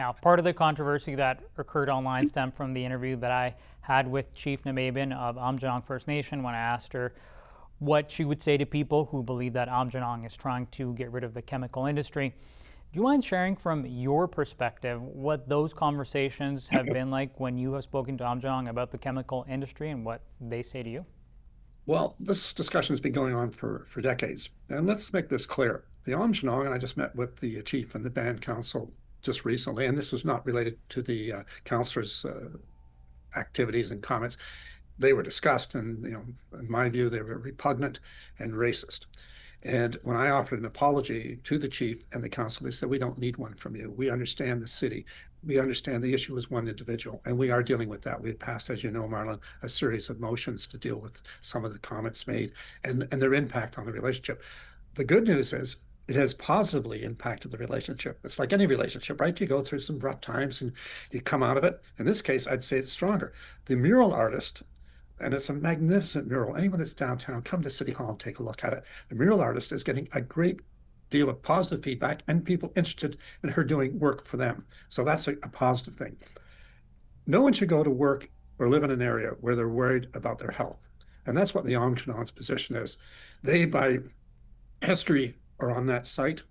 Now, part of the controversy that occurred online stemmed from the interview that I had with Chief Namabian of Aamjiwnaang First Nation when I asked her what she would say to people who believe that Aamjiwnaang is trying to get rid of the chemical industry. Do you mind sharing from your perspective what those conversations have been like when you have spoken to Aamjiwnaang about the chemical industry and what they say to you? Well, this discussion has been going on for decades. And let's make this clear. The Aamjiwnaang, and I just met with the chief and the band council just recently, and this was not related to the councillors' activities and comments. They were discussed, and in my view, they were repugnant and racist. And when I offered an apology to the chief and the council, they said, "We don't need one from you. We understand the city. We understand the issue is one individual, and we are dealing with that. We've passed, as you know, Marlon, a series of motions to deal with some of the comments made and their impact on the relationship." The good news is it has positively impacted the relationship. It's like any relationship, right? You go through some rough times and you come out of it. In this case, I'd say it's stronger. The mural artist, and it's a magnificent mural. Anyone that's downtown, come to City Hall and take a look at it. The mural artist is getting a great deal of positive feedback and people interested in her doing work for them. So that's a positive thing. No one should go to work or live in an area where they're worried about their health. And that's what the Aamjiwnaang's position is. They, by history, are on that site,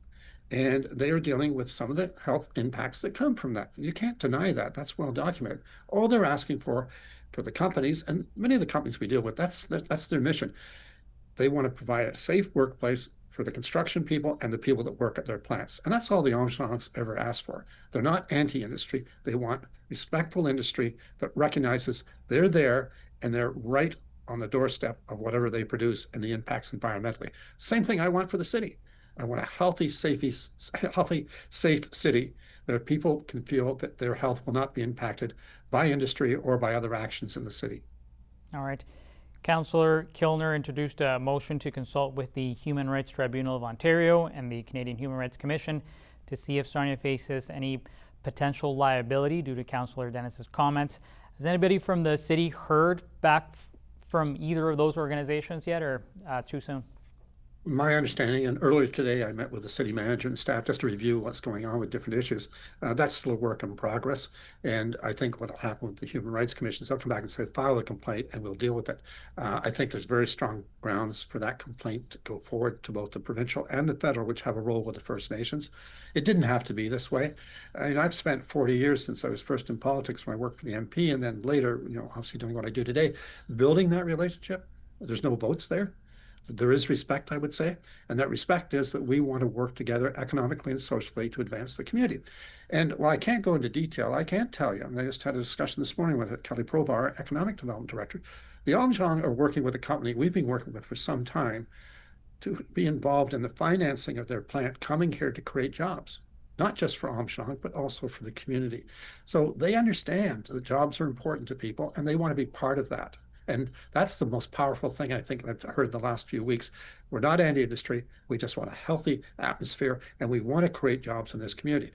and they are dealing with some of the health impacts that come from that. You can't deny that. That's well documented. All they're asking for the companies, and many of the companies we deal with, that's their mission. They want to provide a safe workplace for the construction people and the people that work at their plants. And that's all the Aamjiwnaang's ever asked for. They're not anti-industry. They want respectful industry that recognizes they're there and they're right on the doorstep of whatever they produce and the impacts environmentally. Same thing I want for the city. I want a healthy, safe city where people can feel that their health will not be impacted by industry or by other actions in the city. All right. Councillor Kilner introduced a motion to consult with the Human Rights Tribunal of Ontario and the Canadian Human Rights Commission to see if Sarnia faces any potential liability due to Councillor Dennis's comments. Has anybody from the city heard back from either of those organizations yet, or too soon? My understanding, and earlier today I met with the city manager and staff just to review what's going on with different issues. That's still a work in progress. And I think what will happen with the Human Rights Commission is they'll come back and say, file a complaint and we'll deal with it. I think there's very strong grounds for that complaint to go forward to both the provincial and the federal, which have a role with the First Nations. It didn't have to be this way. I mean, I've spent 40 years since I was first in politics when I worked for the MP, and then later, obviously doing what I do today, building that relationship. There's no votes there. There is respect, I would say, and that respect is that we want to work together economically and socially to advance the community. And while I can't go into detail, I can tell you, and I just had a discussion this morning with Kelly Provar, Economic Development Director. The Aamjiwnaang are working with a company we've been working with for some time to be involved in the financing of their plant coming here to create jobs, not just for Aamjiwnaang, but also for the community. So they understand that jobs are important to people and they want to be part of that. And that's the most powerful thing I think I've heard the last few weeks. We're not anti-industry. We just want a healthy atmosphere and we want to create jobs in this community.